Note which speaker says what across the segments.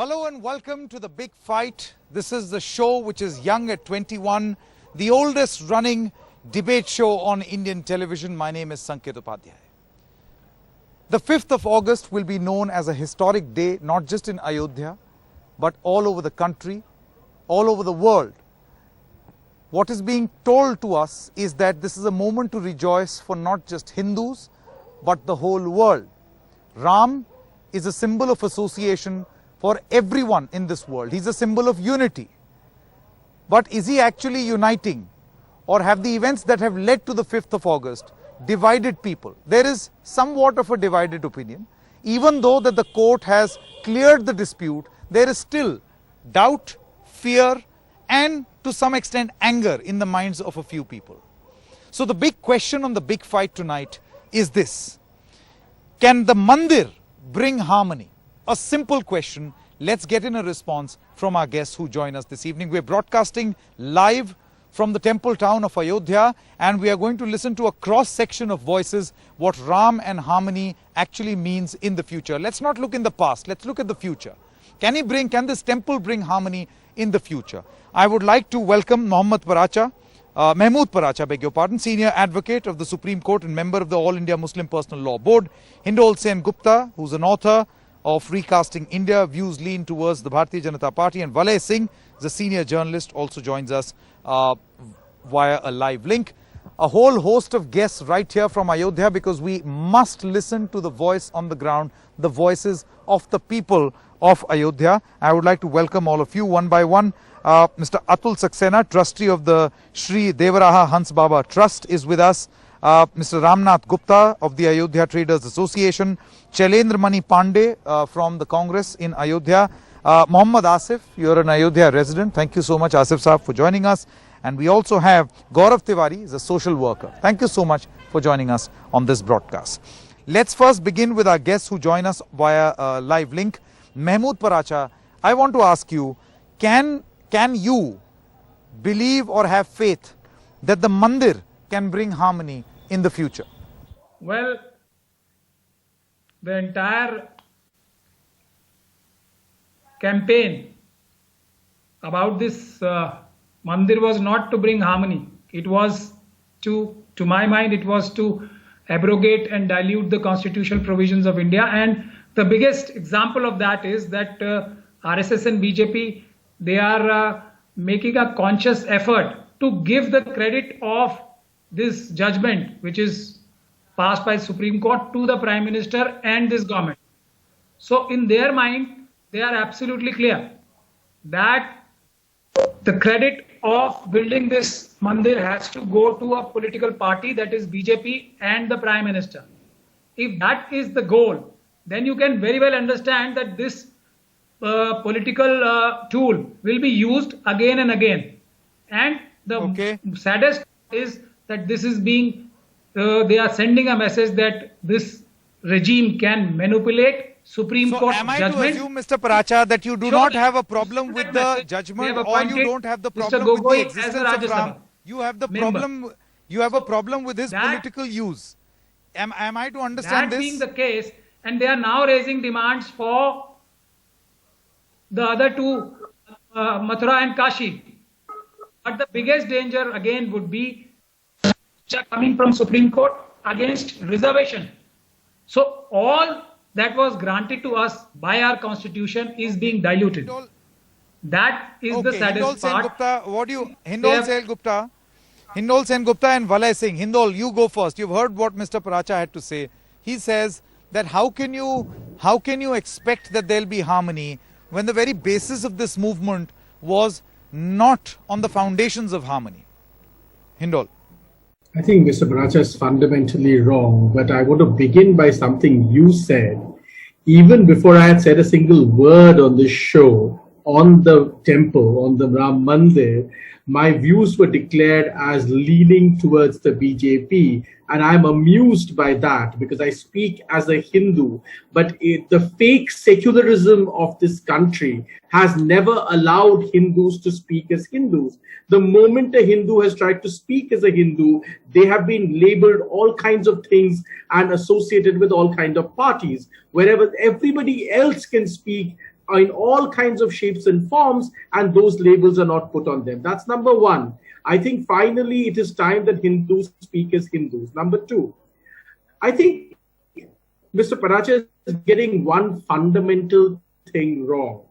Speaker 1: Hello and welcome to The Big Fight. This is the show which is young at 21, the oldest running debate show on Indian television. My name is Sanket Upadhyay. The 5th of August will be known as a historic day, not just in Ayodhya, but all over the country, all over the world. What is being told to us is that this is a moment to rejoice for not just Hindus, but the whole world. Ram is a symbol of association for everyone in this world. He's a symbol of unity. But is he actually uniting? Or have the events that have led to the 5th of August divided people? There is somewhat of a divided opinion. Even though that the court has cleared the dispute, there is still doubt, fear, and to some extent anger in the minds of a few people. So the big question on The Big Fight tonight is this: can the mandir bring harmony? A simple question. Let's get in a response from our guests who join us this evening. We're broadcasting live from the temple town of Ayodhya, and we are going to listen to a cross-section of voices what Ram and harmony actually means in the future. Let's not look in the past, let's look at the future. Can this temple bring harmony in the future? I would like to welcome Mahmood Paracha, beg your pardon, senior advocate of the Supreme Court and member of the All India Muslim Personal Law Board, Hindol Sen Gupta, who's an author of Recasting India, views lean towards the Bharatiya Janata Party, and Valay Singh, the senior journalist, also joins us via a live link. A whole host of guests right here from Ayodhya, because we must listen to the voice on the ground, the voices of the people of Ayodhya. I would like to welcome all of you one by one. Mr. Atul Saxena, trustee of the Shri Devaraha Hans Baba Trust, is with us. Mr. Ramnath Gupta of the Ayodhya Traders Association, Shailendra Mani Pandey from the Congress in Ayodhya, Mohammad Asif, you're an Ayodhya resident. Thank you so much, Asif Saab, for joining us. And we also have Gaurav Tiwari, he's a social worker. Thank you so much for joining us on this broadcast. Let's first begin with our guests who join us via a live link. Mahmood Paracha, I want to ask you, can you believe or have faith that the mandir can bring harmony in the future?
Speaker 2: Well, the entire campaign about this mandir was not to bring harmony. It was to my mind, it was to abrogate and dilute the constitutional provisions of India. And the biggest example of that is that RSS and BJP, they are making a conscious effort to give the credit of this judgment, which is passed by Supreme Court, to the Prime Minister and this government. So in their mind, they are absolutely clear that the credit of building this mandir has to go to a political party, that is BJP and the Prime Minister. If that is the goal, then you can very well understand that this political tool will be used again and again. And the saddest is that this is being, they are sending a message that this regime can manipulate Supreme Court judgment.
Speaker 1: So am I to assume, Mr. Paracha, that you do not have a problem with the judgment, or you don't have the problem with the existence of Ram? You have the problem. You have a problem with his political use. Am I to understand this?
Speaker 2: That being the case, and they are now raising demands for the other two, Mathura and Kashi. But the biggest danger again would be coming from Supreme Court against reservation. So all that was granted to us by our constitution is being diluted. That is the saddest part.
Speaker 1: Hindol Sen Gupta and Valay Singh. Hindol, you go first. You've heard what Mr. Paracha had to say. He says that how can you expect that there'll be harmony when the very basis of this movement was not on the foundations of harmony? Hindol.
Speaker 3: I think Mr. Paracha is fundamentally wrong, but I want to begin by something you said. Even before I had said a single word on this show, on the temple, on the Ram Mandir, my views were declared as leaning towards the BJP. And I'm amused by that because I speak as a Hindu. But the fake secularism of this country has never allowed Hindus to speak as Hindus. The moment a Hindu has tried to speak as a Hindu, they have been labeled all kinds of things and associated with all kinds of parties. Wherever everybody else can speak in all kinds of shapes and forms, and those labels are not put on them. That's number one. I think finally it is time that Hindus speak as Hindus. Number two, I think Mr. Paracha is getting one fundamental thing wrong.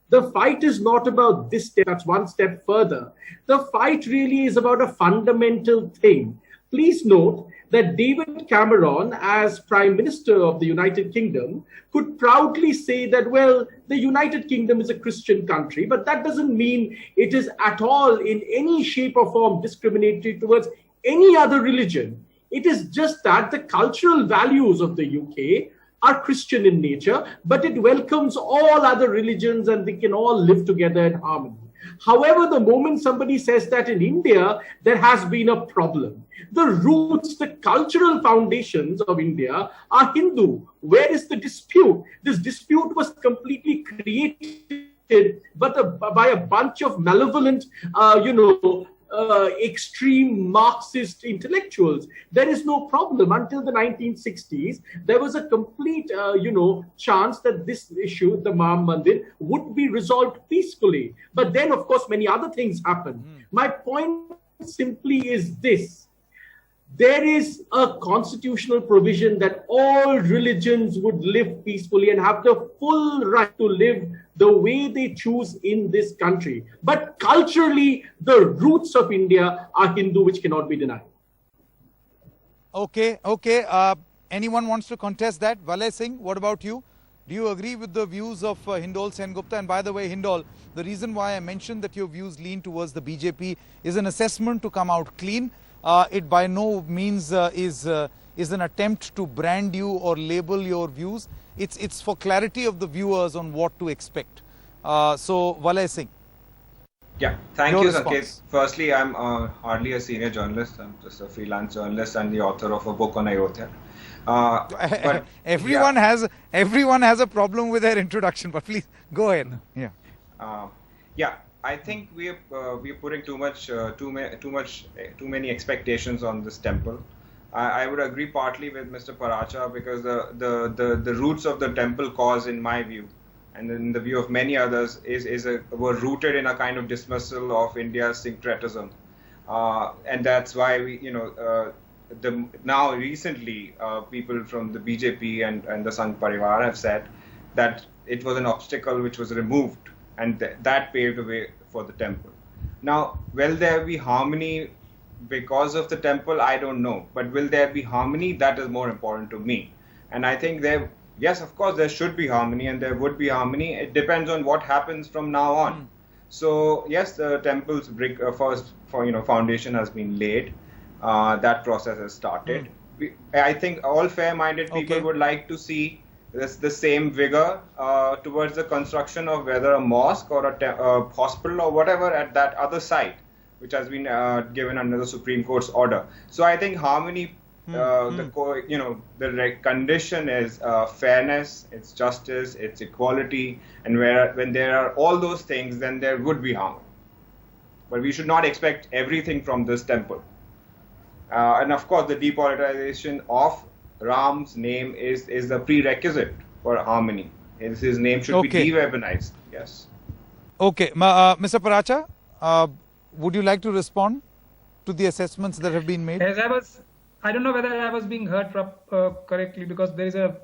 Speaker 3: The fight is not about this step, that's one step further. The fight really is about a fundamental thing. Please note that David Cameron, as Prime Minister of the United Kingdom, could proudly say that, well, the United Kingdom is a Christian country, but that doesn't mean it is at all in any shape or form discriminatory towards any other religion. It is just that the cultural values of the UK are Christian in nature, but it welcomes all other religions and they can all live together in harmony. However, the moment somebody says that in India, there has been a problem. The roots, the cultural foundations of India are Hindu. Where is the dispute? This dispute was completely created by a bunch of malevolent, extreme Marxist intellectuals. There is no problem. Until the 1960s, there was a complete, chance that this issue, the Ram Mandir, would be resolved peacefully. But then, of course, many other things happened. My point simply is this. There is a constitutional provision that all religions would live peacefully and have the full right to live the way they choose in this country. But culturally, the roots of India are Hindu, which cannot be denied.
Speaker 1: Okay. Anyone wants to contest that? Valay Singh, what about you? Do you agree with the views of Hindol Sengupta? And by the way, Hindol, the reason why I mentioned that your views lean towards the BJP is an assessment to come out clean. It by no means is an attempt to brand you or label your views. It's for clarity of the viewers on what to expect. So, Valay Singh.
Speaker 4: Yeah, thank you, Sanket. Firstly, I'm hardly a senior journalist. I'm just a freelance journalist and the author of a book on Ayodhya. But
Speaker 1: everyone has a problem with their introduction, but please go ahead.
Speaker 4: Yeah. I think we're putting too many expectations on this temple. I would agree partly with Mr. Paracha because the roots of the temple cause, in my view, and in the view of many others, were rooted in a kind of dismissal of India's syncretism, and that's why now recently people from the BJP and the Sangh Parivar have said that it was an obstacle which was removed. And that paved the way for the temple. Now, will there be harmony because of the temple? I don't know. But will there be harmony? That is more important to me. And I think yes, of course, there should be harmony and there would be harmony. It depends on what happens from now on. So, yes, the temple's foundation has been laid. That process has started. I think all fair-minded people would like to see the same vigor towards the construction of whether a mosque or a hospital or whatever at that other site, which has been given under the Supreme Court's order. So I think harmony, the condition is fairness, it's justice, it's equality, and when there are all those things, then there would be harmony. But we should not expect everything from this temple. And of course, the depoliticization of Ram's name is a prerequisite for harmony. His name should be de-weaponized. Yes. Okay.
Speaker 1: Mr. Paracha, would you like to respond to the assessments that have been made?
Speaker 2: I don't know whether I was being heard correctly because there is a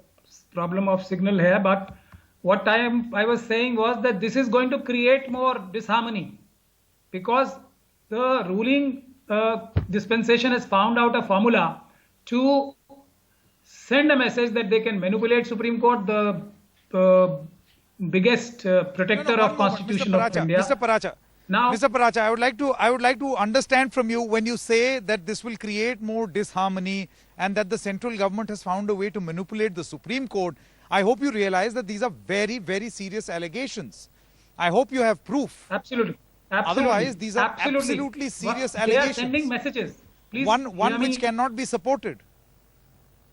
Speaker 2: problem of signal here. But what I was saying was that this is going to create more disharmony because the ruling dispensation has found out a formula to send a message that they can manipulate Supreme Court, the biggest protector of Constitution of India.
Speaker 1: Mr. Paracha, I would like to understand from you when you say that this will create more disharmony and that the central government has found a way to manipulate the Supreme Court. I hope you realize that these are very, very serious allegations. I hope you have proof.
Speaker 2: Absolutely.
Speaker 1: Otherwise, these are absolutely serious allegations.
Speaker 2: They are sending messages. Please,
Speaker 1: one which cannot be supported.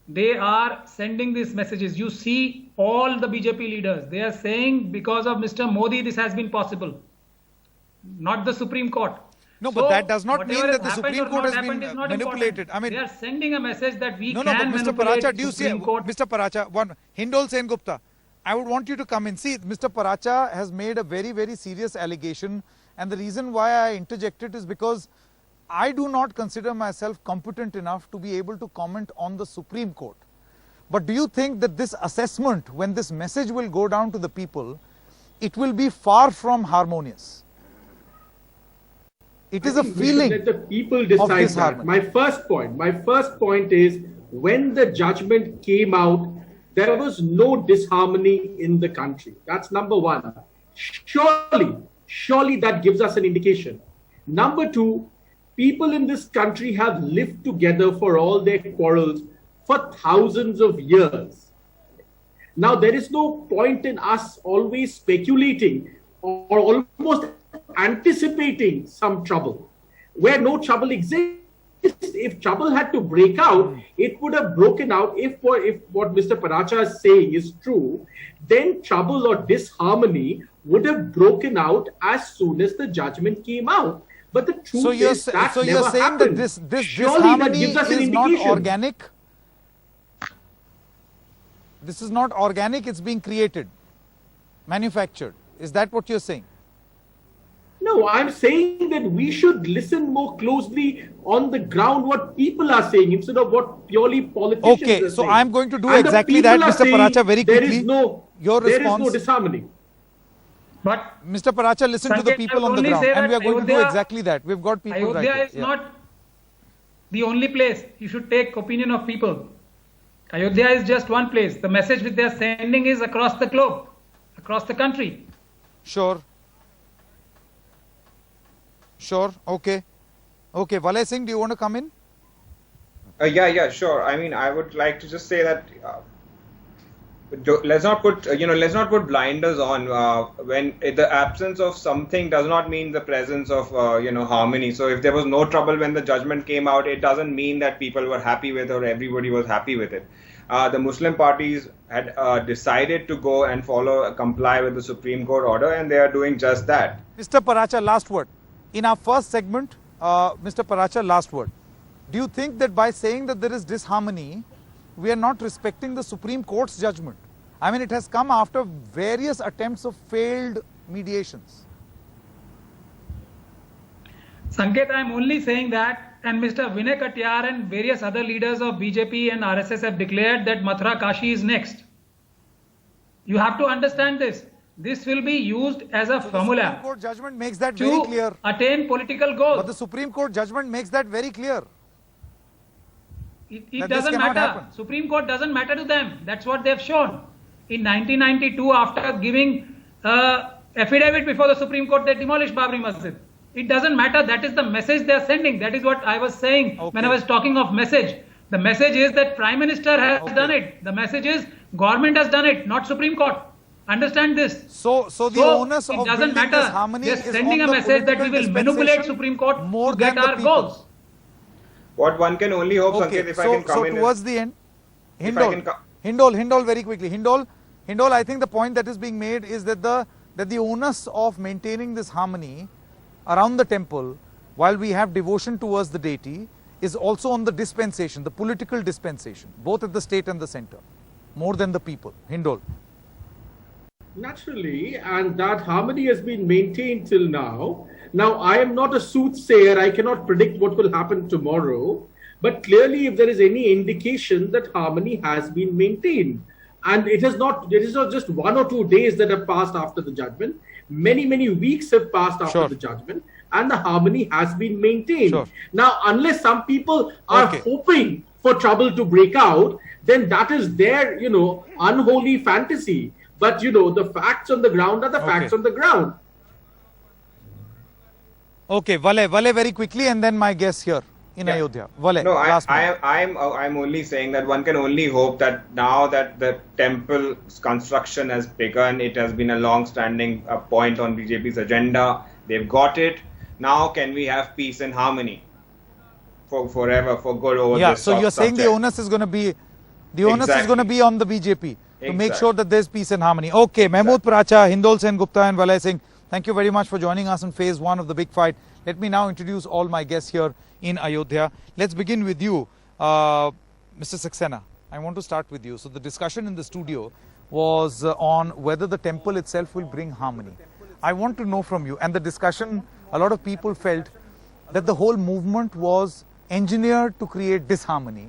Speaker 2: They are sending these messages. You see all the BJP leaders. They are saying because of Mr. Modi, this has been possible. Not the Supreme Court.
Speaker 1: No, but that does not mean that the Supreme Court has been manipulated. I mean,
Speaker 2: they are sending a message that we can
Speaker 1: Mr.
Speaker 2: manipulate
Speaker 1: Paracha, do you see,
Speaker 2: Supreme Court.
Speaker 1: Mr. Paracha, Hindol Sengupta, I would want you to come in. See, Mr. Paracha has made a very, very serious allegation, and the reason why I interjected is because I do not consider myself competent enough to be able to comment on the Supreme Court. But do you think that this assessment, when this message will go down to the people, it will be far from harmonious? It is a feeling.
Speaker 3: Let the people decide that. My first point is, when the judgment came out, there was no disharmony in the country. That's number one. Surely that gives us an indication. Number two, people in this country have lived together for all their quarrels for thousands of years. Now, there is no point in us always speculating or almost anticipating some trouble where no trouble exists. If trouble had to break out, it would have broken out. If what Mr. Paracha is saying is true, then trouble or disharmony would have broken out as soon as the judgment came out. But the truth is that
Speaker 1: so
Speaker 3: never
Speaker 1: you're saying
Speaker 3: happened.
Speaker 1: that this
Speaker 3: Surely
Speaker 1: disharmony
Speaker 3: that gives us an
Speaker 1: is not
Speaker 3: indication.
Speaker 1: organic? This is not organic, it's being created, manufactured. Is that what you're saying?
Speaker 3: No, I'm saying that we should listen more closely on the ground what people are saying instead of what purely politicians are saying.
Speaker 1: Okay, so I'm going to do
Speaker 3: And the
Speaker 1: exactly
Speaker 3: people
Speaker 1: that,
Speaker 3: are
Speaker 1: Mr.
Speaker 3: saying
Speaker 1: Paracha, very quickly. Your
Speaker 3: There is
Speaker 1: response.
Speaker 3: no disharmony.
Speaker 2: But
Speaker 1: Mr. Paracha, listen to the
Speaker 2: Sanket,
Speaker 1: people
Speaker 2: I
Speaker 1: on the
Speaker 2: would only
Speaker 1: ground,
Speaker 2: say
Speaker 1: and we are
Speaker 2: that
Speaker 1: going to do
Speaker 2: Ayodhya-
Speaker 1: exactly that. We've got people right
Speaker 2: Ayodhya
Speaker 1: here.
Speaker 2: is not the only place you should take opinion of people. Ayodhya is just one place. The message which they are sending is across the globe, across the country.
Speaker 1: Sure. Okay. Valay Singh, do you want to come in?
Speaker 4: Yeah, sure. I mean, I would like to just say that let's not put blinders on when the absence of something does not mean the presence of harmony. So if there was no trouble when the judgment came out, it doesn't mean that people were happy with it or everybody was happy with it. The Muslim parties had decided to go and comply with the Supreme Court order, and they are doing just that.
Speaker 1: Mr. Paracha, last word. In our first segment, Mr. Paracha, last word. Do you think that by saying that there is disharmony, we are not respecting the Supreme Court's judgment? I mean, it has come after various attempts of failed mediations.
Speaker 2: Sanket, I am only saying that, and Mr. Vinay Katyar and various other leaders of BJP and RSS have declared that Mathura Kashi is next. You have to understand this. This will be used as a formula.
Speaker 1: The Supreme Court judgment makes that very clear.
Speaker 2: To attain political goals.
Speaker 1: But the Supreme Court judgment makes that very clear.
Speaker 2: It doesn't matter.
Speaker 1: Happen.
Speaker 2: Supreme Court doesn't matter to them. That's what they've shown. In 1992, after giving affidavit before the Supreme Court, they demolished Babri Masjid. It doesn't matter. That is the message they are sending. That is what I was saying when I was talking of message. The message is that Prime Minister has done it. The message is government has done it, not Supreme Court. Understand this.
Speaker 1: So the onus of
Speaker 2: doesn't
Speaker 1: building
Speaker 2: matter.
Speaker 1: this harmony
Speaker 2: They're
Speaker 1: is
Speaker 2: sending
Speaker 1: on
Speaker 2: a
Speaker 1: the
Speaker 2: message that we
Speaker 1: political
Speaker 2: will manipulate
Speaker 1: dispensation
Speaker 2: Supreme Court
Speaker 1: more
Speaker 2: to get
Speaker 1: than the
Speaker 2: our
Speaker 1: people.
Speaker 2: goals.
Speaker 4: What one can only hope,
Speaker 1: Okay,
Speaker 4: Sanket, if I can come in.
Speaker 1: So towards the end,
Speaker 4: If I can
Speaker 1: Hindol, very quickly. Hindol, I think the point that is being made is that the onus of maintaining this harmony around the temple, while we have devotion towards the deity, is also on the dispensation, the political dispensation, both at the state and the center, more than the people. Hindol.
Speaker 3: Naturally, and that harmony has been maintained till now. Now, I am not a soothsayer. I cannot predict what will happen tomorrow. But clearly, if there is any indication that harmony has been maintained, and it is not just 1 or 2 days that have passed after the judgment, many weeks have passed after the judgment, and the harmony has been maintained. Now, unless some people are hoping for trouble to break out, then that is their, unholy fantasy. But, the facts on the ground are the facts on the ground.
Speaker 1: Okay, Valay, very quickly, and then my guess here in Ayodhya. Valay,
Speaker 4: No,
Speaker 1: last one.
Speaker 4: I'm only saying that one can only hope that now that the temple's construction has begun, it has been a long-standing point on BJP's agenda. They've got it. Now, can we have peace and harmony for forever, for good over this
Speaker 1: so you're saying the onus is going to be on the BJP to make sure that there's peace and harmony. Okay, Mahmood Paracha, Hindol Sen Gupta and Valay Singh, thank you very much for joining us in phase 1 of the big fight. Let me now introduce all my guests here in Ayodhya. Let's begin with you, Mr. Saxena. I want to start with you. So the discussion in the studio was on whether the temple itself will bring harmony. I want to know from you, and the discussion, a lot of people felt that the whole movement was engineered to create disharmony,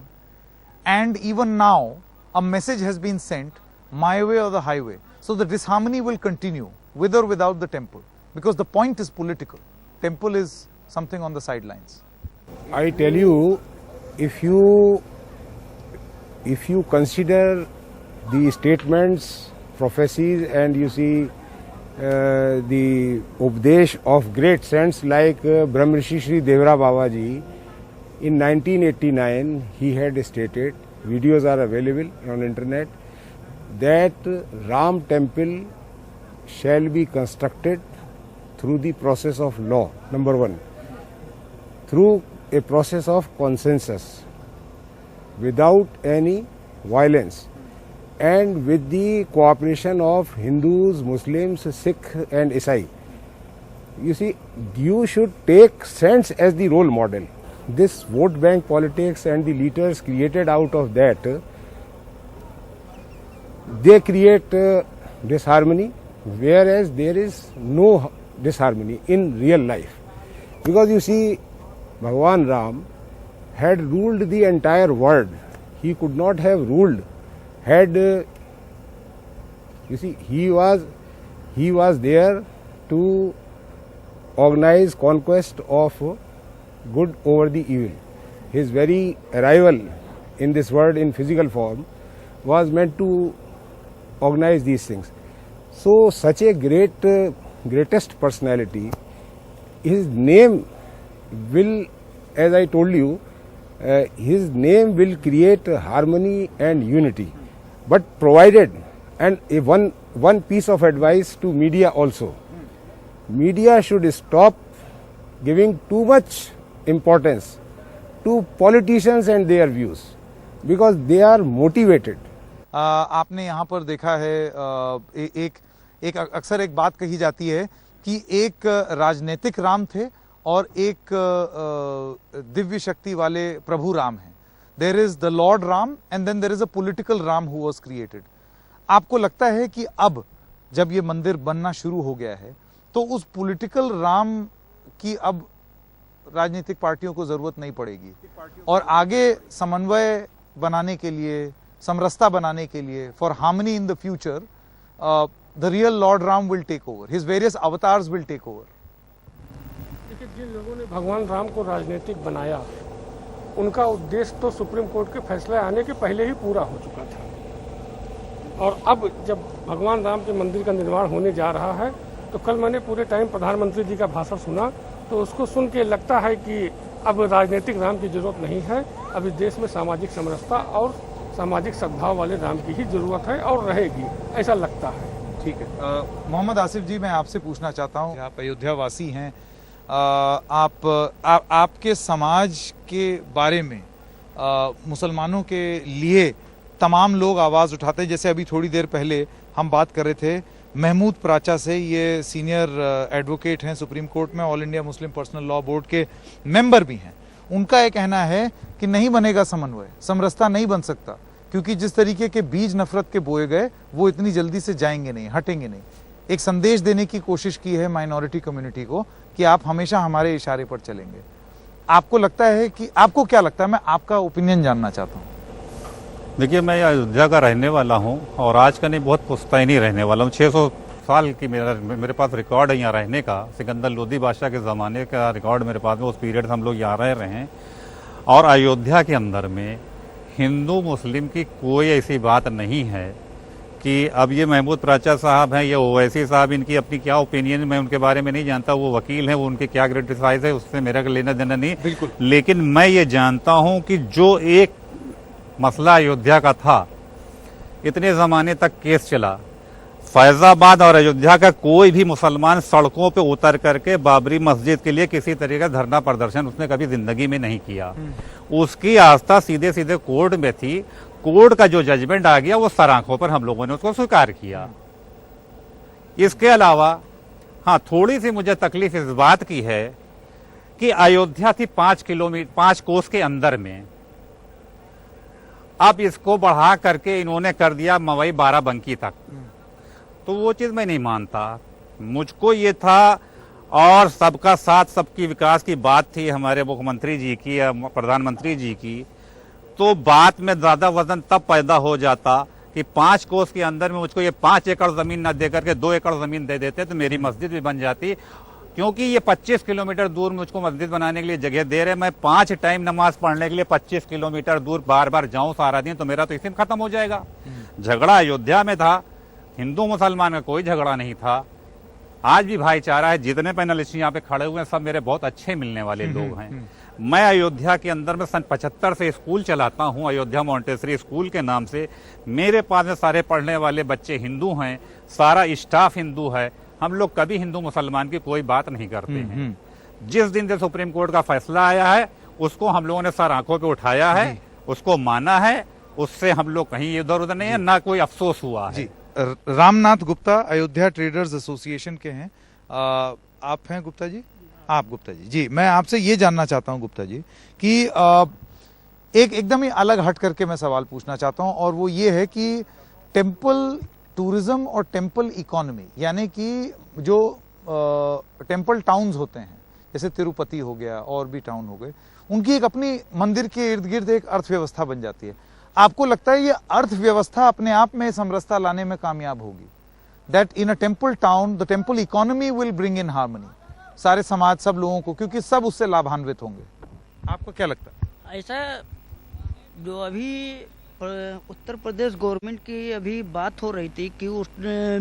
Speaker 1: and even now a message has been sent, my way or the highway. So the disharmony will continue with or without the temple, because the point is political. Temple is something on the sidelines.
Speaker 5: I tell you, if you consider the statements, prophecies, and you see the Updesh of great saints like Brahmrishi Sri Devra Babaji, in 1989 he had stated, videos are available on internet, that Ram temple shall be constructed through the process of law, number one, through a process of consensus, without any violence, and with the cooperation of Hindus, Muslims, Sikh and Isai. You see, you should take saints as the role model. This vote bank politics and the leaders created out of that, they create disharmony, whereas there is no disharmony in real life. Because you see, Bhagwan Ram had ruled the entire world. He could not have ruled had, you see, he was there to organize conquest of good over the evil. His very arrival in this world in physical form was meant to organize these things. So such a greatest personality, his name will, as I told you, his name will create harmony and unity, but provided, and one piece of advice to media also, media should stop giving too much importance to politicians and their views, because they are motivated.
Speaker 1: आपने यहाँ पर देखा है एक अक्सर एक बात कही जाती है कि एक राजनीतिक राम थे और एक दिव्य शक्ति वाले प्रभु राम हैं. There is the Lord Ram and then there is a political Ram who was created. आपको लगता है कि अब जब ये मंदिर बनना शुरू हो गया है तो उस पॉलिटिकल राम की अब राजनीतिक पार्टियों को जरूरत नहीं पड़ेगी और आगे समन्वय बनाने के लिए, समरसता बनाने के लिए, for harmony in the future, the real lord Ram will take over, his various avatars will take over?
Speaker 6: जिन लोगों ने भगवान राम को राजनीतिक बनाया, उनका उद्देश्य तो सुप्रीम कोर्ट के फैसले आने के पहले ही पूरा हो चुका था. और अब जब भगवान राम के मंदिर का निर्माण होने जा रहा है, तो कल मैंने पूरे टाइम प्रधानमंत्री जी का भाषण सुना, तो उसको सुन के लगता है कि अब राजनीतिक राम की जरूरत नहीं है. अब इस देश में सामाजिक समरसता और सामाजिक सद्भाव वाले राम की ही जरूरत है और रहेगी, ऐसा लगता है.
Speaker 1: ठीक है. मोहम्मद आसिफ जी, मैं आपसे पूछना चाहता हूँ, आप अयोध्या वासी हैं, आपके समाज के बारे में मुसलमानों के लिए तमाम लोग आवाज़ उठाते हैं. जैसे अभी थोड़ी देर पहले हम बात कर रहे थे महमूद प्राचा से, ये सीनियर एडवोकेट हैं सुप्रीम कोर्ट में, all India Muslim personal law board के मेंबर भी हैं. उनका ये कहना है कि नहीं बनेगा समन्वय, समरसता नहीं बन सकता, क्योंकि जिस तरीके के बीज नफरत के बोए गए वो इतनी जल्दी से जाएंगे नहीं, हटेंगे नहीं. एक संदेश देने की कोशिश की है माइनॉरिटी कम्युनिटी को कि आप हमेशा हमारे इशारे पर चलेंगे. आपको लगता है कि, आपको क्या लगता है, मैं आपका ओपिनियन जानना चाहता हूँ.
Speaker 7: देखिए, मैं अयोध्या का रहने वाला हूँ और आज का नहीं, बहुत पुश्तैनी रहने वाला हूँ. 600 साल की मेरे पास रिकॉर्ड है यहाँ रहने का. सिकंदर लोदी बादशाह के ज़माने का रिकॉर्ड मेरे पास में, उस पीरियड से हम लोग यहाँ रह रहे हैं. और अयोध्या के अंदर में हिंदू मुस्लिम की कोई ऐसी बात नहीं है कि अब ये महमूद प्राचा साहब हैं, ये ओवैसी साहब, इनकी अपनी क्या ओपिनियन, मैं उनके बारे में नहीं जानता. वो वकील हैं, वो उनके क्या क्रिटिसाइज है उससे मेरा लेना देना नहीं.
Speaker 1: बिल्कुल.
Speaker 7: लेकिन मैं ये जानता हूँ कि जो एक मसला अयोध्या का था, इतने ज़माने तक केस चला, फैजाबाद और अयोध्या का कोई भी मुसलमान सड़कों पे उतर करके बाबरी मस्जिद के लिए किसी तरह का धरना प्रदर्शन उसने कभी जिंदगी में नहीं किया. उसकी आस्था सीधे सीधे कोर्ट में थी. कोर्ट का जो जजमेंट आ गया वो सर आंखों पर हम लोगों ने उसको स्वीकार किया. इसके अलावा हाँ, थोड़ी सी मुझे तकलीफ इस बात की है कि अयोध्या थी 5 कोस के अंदर में, अब इसको बढ़ा करके इन्होंने कर दिया मवई बाराबंकी तक। तो वो चीज मैं नहीं मानता। मुझको ये था, और सबका साथ सबकी विकास की बात थी हमारे मुख्यमंत्री जी की या प्रधानमंत्री जी की, तो बात में ज्यादा वजन तब पैदा हो जाता कि 5 कोस के अंदर में मुझको ये 5 एकड़ जमीन न दे करके 2 एकड़ जमीन दे देते तो मेरी मस्जिद भी बन जाती। क्योंकि ये 25 किलोमीटर दूर मुझको मस्जिद बनाने के लिए जगह दे रहे, मैं 5 टाइम नमाज पढ़ने के लिए 25 किलोमीटर दूर बार बार जाऊं सारा दिन, तो मेरा तो इसी में खत्म हो जाएगा। झगड़ा अयोध्या में था, हिंदू मुसलमान का कोई झगड़ा नहीं था। आज भी भाईचारा है। जितने पैनलिस्ट यहाँ पे खड़े हुए हैं सब मेरे बहुत अच्छे मिलने वाले लोग हैं। मैं अयोध्या के अंदर में सन 75 से स्कूल चलाता हूँ, अयोध्या मॉन्टेसरी स्कूल के नाम से। मेरे पास में सारे पढ़ने वाले बच्चे हिंदू हैं, सारा स्टाफ हिंदू है। हम लोग कभी हिंदू मुसलमान की कोई बात नहीं करते हैं। जिस दिन से सुप्रीम कोर्ट का फैसला आया है उसको हम लोगों ने सर आंखों पे उठाया है, उसको माना है, उससे हम लोग कहीं इधर उधर नहीं है, ना कोई अफसोस हुआ है।
Speaker 1: रामनाथ गुप्ता अयोध्या ट्रेडर्स एसोसिएशन के हैं। आप हैं गुप्ता जी? आप गुप्ता जी, जी मैं आपसे ये जानना चाहता हूं गुप्ता जी कि एकदम ही अलग हट करके मैं सवाल पूछना चाहता हूं, और वो ये है कि टेम्पल टूरिज्म और टेम्पल इकोनॉमी, यानी कि जो टेम्पल टाउन्स होते हैं जैसे तिरुपति हो गया और भी टाउन हो गए, उनकी एक अपनी मंदिर के इर्द गिर्द एक अर्थव्यवस्था बन जाती है। आपको लगता है ये अर्थव्यवस्था अपने आप में समरसता लाने में कामयाब होगी? That in a temple town the temple economy will bring in harmony, सारे समाज, सब लोगों को, क्योंकि सब उससे लाभान्वित होंगे। आपको क्या लगता है?
Speaker 8: ऐसा जो अभी उत्तर प्रदेश गवर्नमेंट की अभी बात हो रही थी कि उस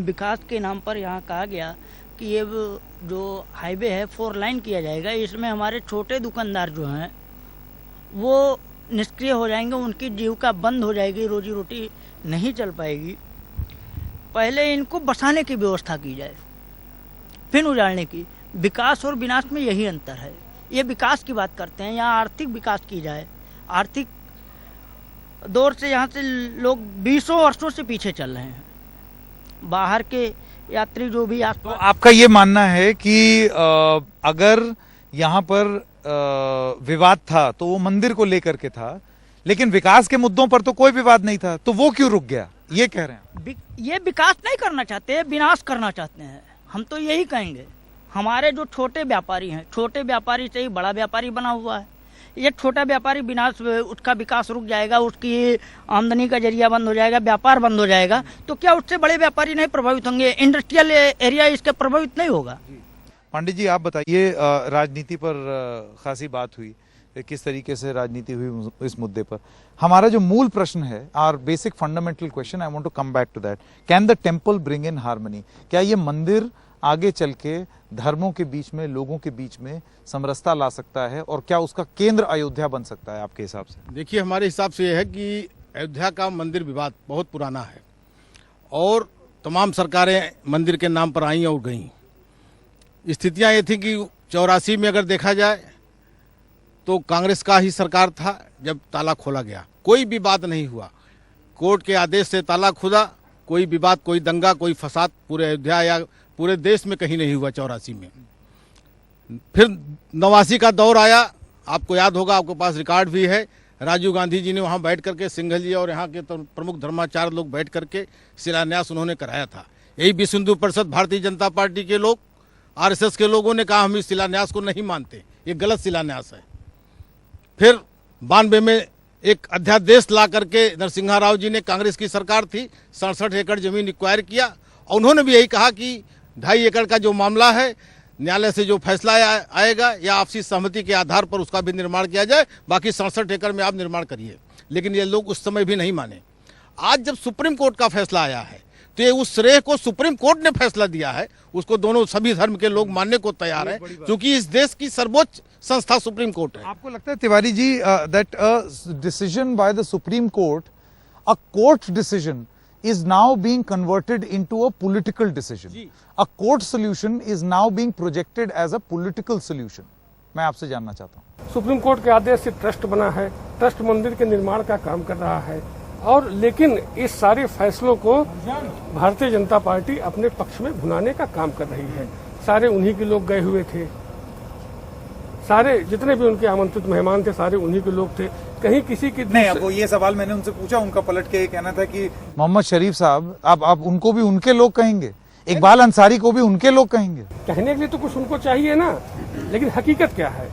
Speaker 8: विकास के नाम पर यहाँ कहा गया कि ये जो हाईवे है 4 लाइन किया जाएगा, इसमें हमारे छोटे दुकानदार जो हैं वो निष्क्रिय हो जाएंगे, उनकी जीविका बंद हो जाएगी, रोजी रोटी नहीं चल पाएगी। पहले इनको बसाने की व्यवस्था की जाए, फिर उजाड़ने की। विकास और विनाश में यही अंतर है। ये विकास की बात करते हैं, यहाँ आर्थिक विकास की जाए। आर्थिक दौर से यहाँ से लोग 20 वर्षों से पीछे चल रहे हैं। बाहर के यात्री जो भी
Speaker 1: तो आपका ये मानना है कि अगर यहाँ पर विवाद था तो वो मंदिर को लेकर के था, लेकिन विकास के मुद्दों पर तो कोई विवाद नहीं था, तो वो क्यों रुक गया? ये कह रहे हैं।
Speaker 8: ये विकास नहीं करना चाहते, विनाश करना चाहते हैं। हम तो यही कहेंगे। हमारे जो छोटे व्यापारी हैं, छोटे व्यापारी से ही बड़ा व्यापारी बना हुआ है। ये छोटा व्यापारी विनाश, उसका विकास रुक जाएगा, उसकी आमदनी का जरिया बंद हो जाएगा, व्यापार बंद हो जाएगा, तो क्या उससे बड़े व्यापारी नहीं प्रभावित होंगे? इंडस्ट्रियल एरिया इसके प्रभावित नहीं होगा?
Speaker 1: पंडित जी आप बताइए, राजनीति पर खासी बात हुई, किस तरीके से राजनीति हुई इस मुद्दे पर। हमारा जो मूल प्रश्न है, our basic fundamental question, I want to come back to that, can the temple bring in harmony? क्या ये मंदिर आगे चल के धर्मों के बीच में, लोगों के बीच में समरसता ला सकता है, और क्या उसका केंद्र अयोध्या बन सकता है आपके हिसाब से?
Speaker 5: देखिए, हमारे हिसाब से यह है कि अयोध्या का मंदिर विवाद बहुत पुराना है और तमाम सरकारें मंदिर के नाम पर आईं और गईं। स्थितियां ये थी कि 84 में अगर देखा जाए तो कांग्रेस का ही सरकार था जब ताला खोला गया, कोई विवाद नहीं हुआ। कोर्ट के आदेश से ताला खुदा, कोई विवाद, कोई दंगा, कोई फसाद पूरे अयोध्या या पूरे देश में कहीं नहीं हुआ 84 में। फिर 89 का दौर आया, आपको याद होगा, आपके पास रिकॉर्ड भी है, राजीव गांधी जी ने वहां बैठ करके, सिंघल जी और यहाँ के तो प्रमुख धर्माचार्य लोग बैठ करके शिलान्यास उन्होंने कराया था। यही विश्व हिंदू परिषद, भारतीय जनता पार्टी के लोग, आरएसएस के लोगों ने कहा हम इस शिलान्यास को नहीं मानते, ये गलत शिलान्यास है। फिर 92 में एक अध्यादेश ला करके नरसिम्हा राव जी ने, कांग्रेस की सरकार थी, 67 एकड़ जमीन एक्वायर किया और उन्होंने भी यही कहा कि 2.5 एकड़ का जो मामला है, न्यायालय से जो फैसला आएगा या आपसी सहमति के आधार पर उसका भी निर्माण किया जाए, बाकी 67 एकड़ में आप निर्माण करिए। लेकिन ये लोग उस समय भी नहीं माने। आज जब सुप्रीम कोर्ट का फैसला आया है तो ये उस श्रेय को सुप्रीम कोर्ट ने फैसला दिया है, उसको दोनों सभी धर्म के लोग मानने को तैयार हैं, क्योंकि इस देश की सर्वोच्च संस्था सुप्रीम कोर्ट है।
Speaker 1: आपको लगता है Tiwari ji that a decision by the Supreme Court, a court decision is now being converted into a political decision. A court solution is now being projected as a political solution. मैं आपसे जानना चाहता हूँ।
Speaker 6: Supreme court के आदेश से trust बना है, trust मंदिर के निर्माण का काम कर रहा है, और लेकिन इस सारे फैसलों को भारतीय जनता पार्टी अपने पक्ष में भुनाने का काम कर रही है। सारे उन्हीं के लोग गए हुए थे, सारे जितने भी उनके आमंत्रित मेहमान थे सारे उन्हीं के लोग थे। कहीं किसी की
Speaker 1: नहीं, अब वो ये सवाल मैंने उनसे पूछा, उनका पलट के ये कहना था कि मोहम्मद शरीफ साहब आप उनको भी उनके लोग कहेंगे, इकबाल अंसारी को भी उनके लोग कहेंगे।
Speaker 6: कहने के लिए तो कुछ उनको चाहिए ना, लेकिन हकीकत क्या है?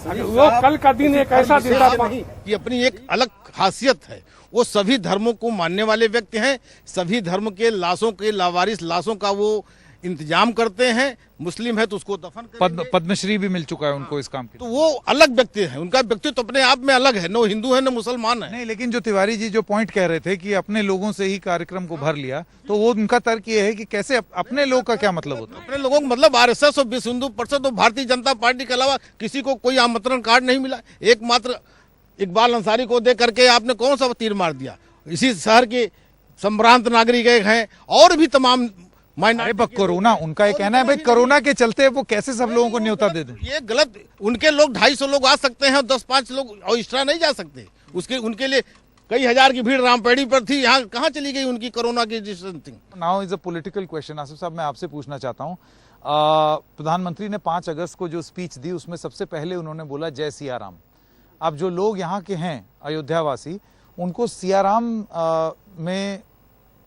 Speaker 6: वो कल का दिन एक ऐसा दिन था
Speaker 9: कि अपनी एक अलग खासियत है। वो सभी धर्मों को मानने वाले व्यक्ति हैं, सभी धर्म के लाशों के लावारिस लाशों का वो इंतजाम करते हैं। मुस्लिम है तो उसको दफन करेंगे।
Speaker 1: पद्मश्री भी मिल चुका है उनको इस काम के।
Speaker 9: तो वो अलग व्यक्ति है, उनका व्यक्तित्व तो अपने आप में अलग है, न हिंदू है न मुसलमान है।
Speaker 1: नहीं, लेकिन जो तिवारी जी जो पॉइंट कह रहे थे कि अपने लोगों से ही कार्यक्रम को भर लिया, तो वो उनका तर्क ये है कि कैसे अपने लोग का क्या मतलब होता है?
Speaker 9: अपने लोगों का मतलब आरएसएस और विश्व हिंदू परिषद और भारतीय जनता पार्टी के अलावा किसी को कोई आमंत्रण कार्ड नहीं मिला। एकमात्र इकबाल अंसारी को दे करके आपने कौन सा तीर मार दिया? इसी शहर के संभ्रांत नागरिक हैं और भी तमाम
Speaker 1: कोरोना, उनका ये कहना है भाई कोरोना के चलते वो कैसे सब लोगों को न्योता दे दें।
Speaker 9: ये गलत। उनके लोग 250 लोग आ सकते हैं और 10-5 लोग और एक्स्ट्रा नहीं जा सकते। उनके लिए कई हजार की भीड़ रामपेड़ी पर थी, यहाँ कहाँ चली गई उनकी कोरोना की distancing?
Speaker 1: Now is a political question. Asif साहब, मैं आपसे पूछना चाहता हूँ, प्रधानमंत्री ने 5 अगस्त को जो स्पीच दी उसमें सबसे पहले उन्होंने बोला जय सिया राम। अब जो लोग यहाँ के हैं अयोध्यावासी, उनको सियाराम में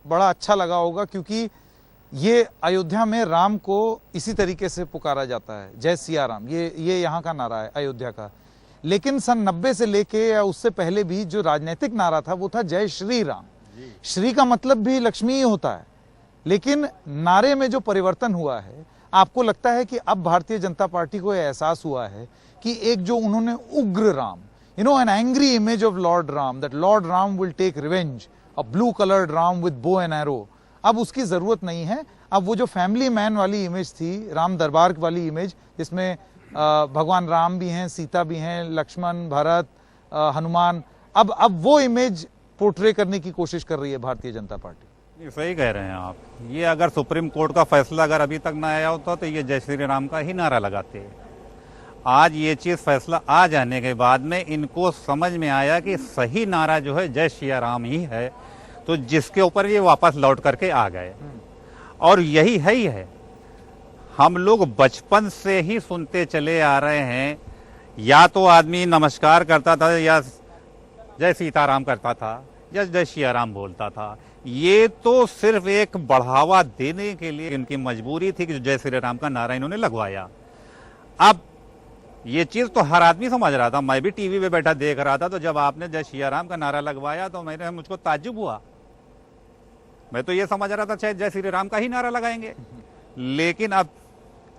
Speaker 1: बड़ा अच्छा लगा होगा, क्योंकि ये अयोध्या में राम को इसी तरीके से पुकारा जाता है, जय सिया राम। ये यहाँ का नारा है अयोध्या का। लेकिन सन 90 से लेके या उससे पहले भी जो राजनीतिक नारा था वो था जय श्री राम। श्री का मतलब भी लक्ष्मी ही होता है। लेकिन नारे में जो परिवर्तन हुआ है, आपको लगता है कि अब भारतीय जनता पार्टी को यह एहसास हुआ है कि एक जो उन्होंने उग्र Ram, an angry image of Lord Ram, that Lord Ram will take revenge, a blue colored Ram with bow and arrow, अब उसकी जरूरत नहीं है। अब वो जो फैमिली मैन वाली इमेज थी, राम दरबार वाली इमेज, जिसमें भगवान राम भी हैं, सीता भी हैं, लक्ष्मण, भरत, हनुमान, अब वो इमेज पोर्ट्रे करने की कोशिश कर रही है भारतीय जनता पार्टी।
Speaker 7: सही कह रहे हैं आप। ये अगर सुप्रीम कोर्ट का फैसला अगर अभी तक ना आया होता तो ये जय श्री राम का ही नारा लगाते। आज ये चीज फैसला आ जाने के बाद में इनको समझ में आया कि सही नारा जो है जय श्री राम ही है, तो जिसके ऊपर ये वापस लौट करके आ गए। और यही है ही है, हम लोग बचपन से ही सुनते चले आ रहे हैं, या तो आदमी नमस्कार करता था या जय सीताराम करता था या जय श्री राम बोलता था। ये तो सिर्फ एक बढ़ावा देने के लिए इनकी मजबूरी थी कि जय श्री राम का नारा इन्होंने लगवाया। अब ये चीज तो हर आदमी समझ रहा था, मैं भी टीवी पे बैठा देख रहा था, तो जब आपने जय श्री राम का नारा लगवाया तो मुझको ताज्जुब हुआ। मैं तो ये समझ रहा था शायद जय श्री राम का ही नारा लगाएंगे। लेकिन अब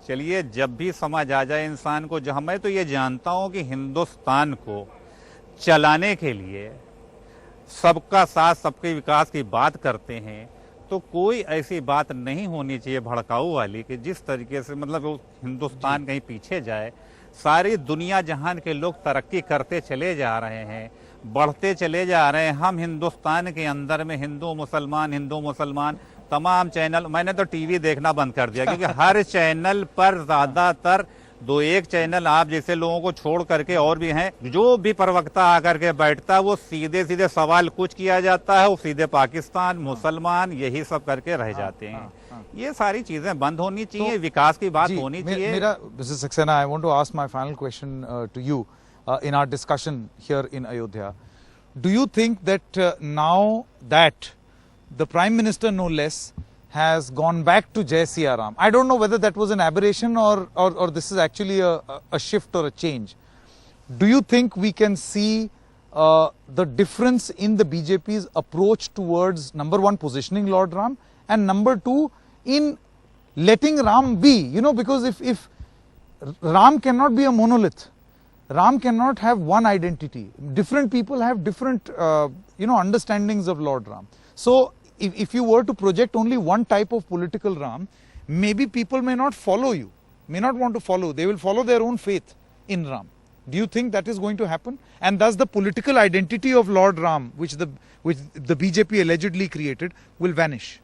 Speaker 7: चलिए, जब भी समझ आ जाए इंसान को, जहां मैं तो ये जानता हूं कि हिंदुस्तान को चलाने के लिए सबका साथ सबके विकास की बात करते हैं, तो कोई ऐसी बात नहीं होनी चाहिए भड़काऊ वाली कि जिस तरीके से मतलब हिंदुस्तान कहीं पीछे जाए। सारी दुनिया जहान के लोग तरक्की करते चले जा रहे हैं, बढ़ते चले जा रहे हैं। हम हिंदुस्तान के अंदर में हिंदू मुसलमान तमाम चैनल, मैंने तो टीवी देखना बंद कर दिया, क्योंकि हर चैनल पर ज्यादातर 2-1 चैनल आप जैसे लोगों को छोड़ करके और भी हैं, जो भी प्रवक्ता आकर के बैठता है वो सीधे सीधे सवाल कुछ किया जाता है, वो सीधे पाकिस्तान, मुसलमान, यही सब करके रह जाते हैं। ये सारी चीजें बंद होनी चाहिए, विकास की बात होनी चाहिए।
Speaker 1: मेरा mister Saxena, I want to ask my final question to you in our discussion here in Ayodhya. Do you think that now that the Prime Minister, no less, has gone back to Jai Siya Ram, I don't know whether that was an aberration or this is actually a shift or a change. Do you think we can see the difference in the BJP's approach towards, number one, positioning Lord Ram, and number two, in letting Ram be? Because if Ram cannot be a monolith, Ram cannot have one identity. Different people have different, understandings of Lord Ram. So, if you were to project only one type of political Ram, maybe people may not follow you, may not want to follow. They will follow their own faith in Ram. Do you think that is going to happen? And thus the political identity of Lord Ram, which the BJP allegedly created, will vanish?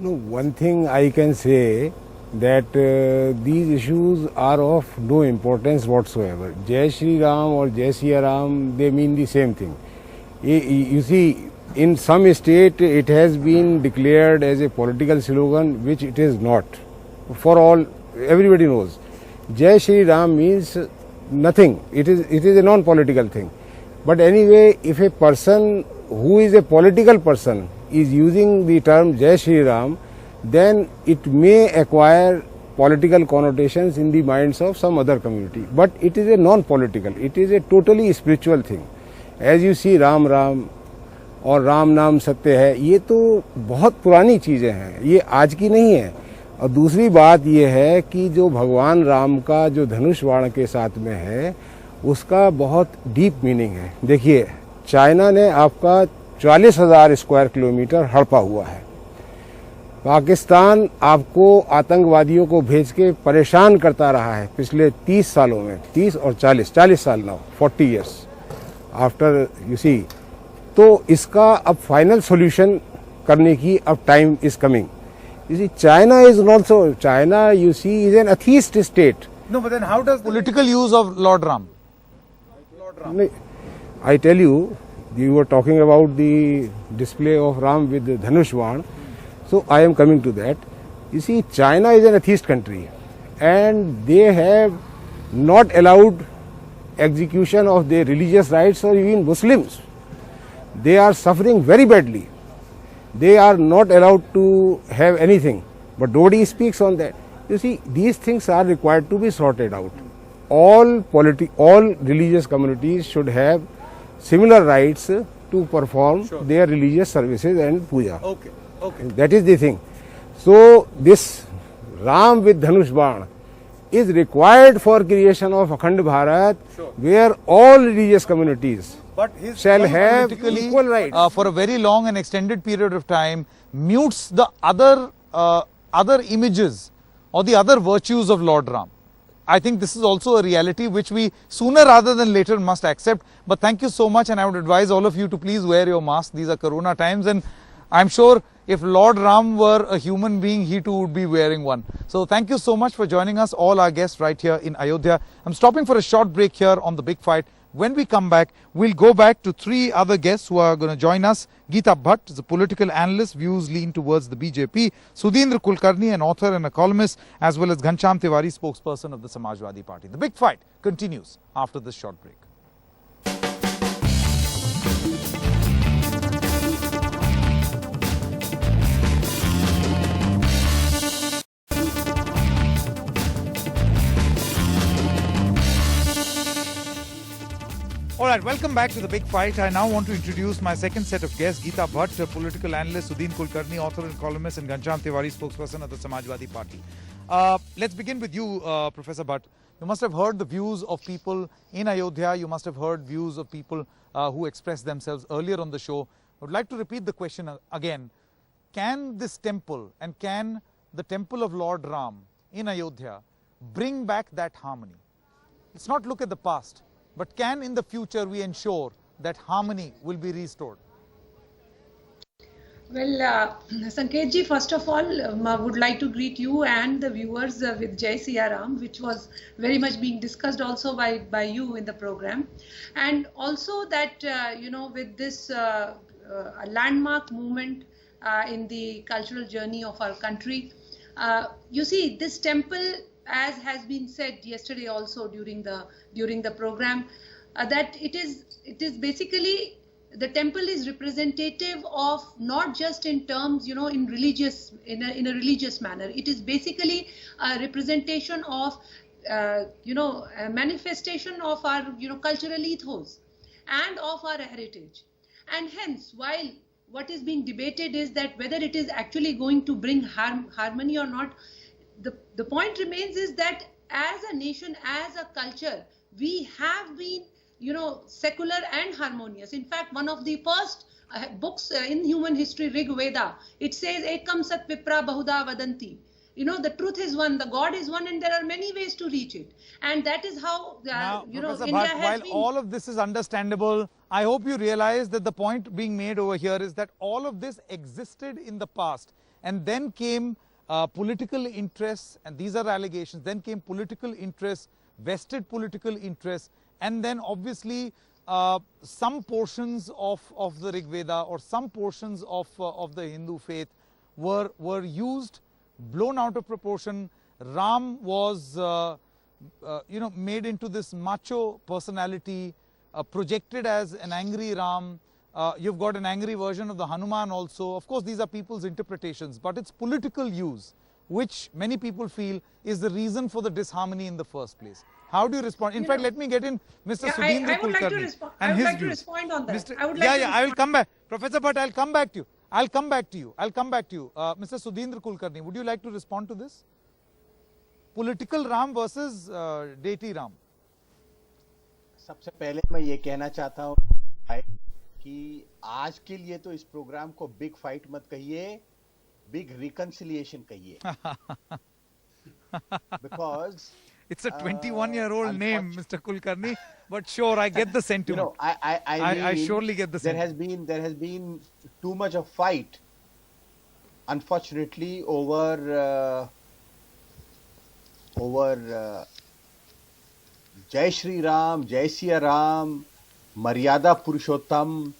Speaker 5: No, one thing I can say, that these issues are of no importance whatsoever. Jai Shri Ram or Jai Siya Ram, they mean the same thing. You see, in some state it has been declared as a political slogan, which it is not. For all, everybody knows. Jai Shri Ram means nothing. It is a non-political thing. But anyway, if a person who is a political person is using the term Jai Shri Ram, then it may acquire political connotations in the minds of some other community. But it is a non-political, it is a totally spiritual thing. As you see Ram Ram और राम नाम सत्य है, ये तो बहुत पुरानी चीज़ें हैं, ये आज की नहीं है। और दूसरी बात ये है कि जो भगवान राम का जो धनुष बाण के साथ में है, उसका बहुत डीप मीनिंग है। देखिए, चाइना ने आपका 40,000 स्क्वायर किलोमीटर हड़पा हुआ है। पाकिस्तान आपको आतंकवादियों को भेज के परेशान करता रहा है पिछले 30 सालों में, 30 और 40 साल now, 40 years after you see. तो इसका अब फाइनल सॉल्यूशन करने की अब time is coming. You see, China is also, China, you see, is an atheist state.
Speaker 1: No, but then how does political use of Lord Ram?
Speaker 5: I tell you, you were talking about the display of Ram with the Dhanush Van. So I am coming to that. You see, China is an atheist country and they have not allowed execution of their religious rights or even Muslims. They are suffering very badly. They are not allowed to have anything, but nobody speaks on that. You see, these things are required to be sorted out. All religious communities should have similar rights to perform their religious services and puja.
Speaker 1: Okay.
Speaker 5: That is the thing. So this Ram with Dhanush Baan is required for creation of Akhand Bharat, where all religious communities shall have equal rights.
Speaker 1: For a very long and extended period of time, mutes the other images or the other virtues of Lord Ram. I think this is also a reality which we sooner rather than later must accept. But thank you so much, and I would advise all of you to please wear your mask. These are Corona times, and I'm sure if Lord Ram were a human being, he too would be wearing one. So thank you so much for joining us, all our guests right here in Ayodhya. I'm stopping for a short break here on The Big Fight. When we come back, we'll go back to three other guests who are going to join us. Geeta Bhatt is a political analyst, views lean towards the BJP. Sudhindra Kulkarni, an author and a columnist, as well as Ghanshyam Tiwari, spokesperson of the Samajwadi Party. The Big Fight continues after this short break. Alright, welcome back to The Big Fight. I now want to introduce my second set of guests, Geeta Bhatt, a political analyst, Sudhindra Kulkarni, author and columnist, and Ghanshyam Tiwari, spokesperson of the Samajwadi Party. Let's begin with you, Professor Bhatt. You must have heard the views of people in Ayodhya. You must have heard views of people who expressed themselves earlier on the show. I would like to repeat the question again. Can this temple and can the temple of Lord Ram in Ayodhya bring back that harmony? Let's not look at the past. But can in the future we ensure that harmony will be restored?
Speaker 10: Well, Sanket ji, first of all, would like to greet you and the viewers with Jai Siya Ram, which was very much being discussed also by you in the program. And also that, with this landmark movement in the cultural journey of our country, you see, this temple, as has been said yesterday also during the program, that it is basically, the temple is representative of not just in terms, in a religious manner. It is basically a representation of, a manifestation of our, cultural ethos and of our heritage. And hence, while what is being debated is that whether it is actually going to bring harmony or not, the point remains is that as a nation, as a culture, we have been, secular and harmonious. In fact, one of the first books in human history, Rig Veda, it says, Ekam Sat Vipra Bahuda Vadanti. The truth is one, the God is one, and there are many ways to reach it. And that is how,
Speaker 1: now,
Speaker 10: India
Speaker 1: Bhatt,
Speaker 10: has
Speaker 1: while all of this is understandable, I hope you realize that the point being made over here is that all of this existed in the past, and then came political interests, and these are allegations, then came political interests, vested political interests, and then obviously some portions of the Rig Veda or some portions of the Hindu faith were used, blown out of proportion. Ram was made into this macho personality, projected as an angry Ram. You've got an angry version of the Hanuman also. Of course, these are people's interpretations, but it's political use, which many people feel is the reason for the disharmony in the first place. How do you respond? In fact, let me get in Mr. Sudhindra Kulkarni and his views.
Speaker 10: I would like to respond on that.
Speaker 1: I will come back. Professor Bhatt, I'll come back to you. I'll come back to you. Mr. Sudhindra Kulkarni, would you like to respond to this? Political Ram versus deity Ram.
Speaker 11: सबसे पहले मैं ये कहना चाहता हूँ कि आज के लिए तो इस प्रोग्राम को बिग फाइट मत कहिए, बिग रिकंसिलिएशन कहिए. Because
Speaker 1: it's a 21-year-old name, Mr. Kulkarni, but sure, I get the sentiment. I surely get the sentiment.
Speaker 11: There has been too much of fight, unfortunately, over Jai Shri Ram, Jai Siya Ram, Maryada Purushottam.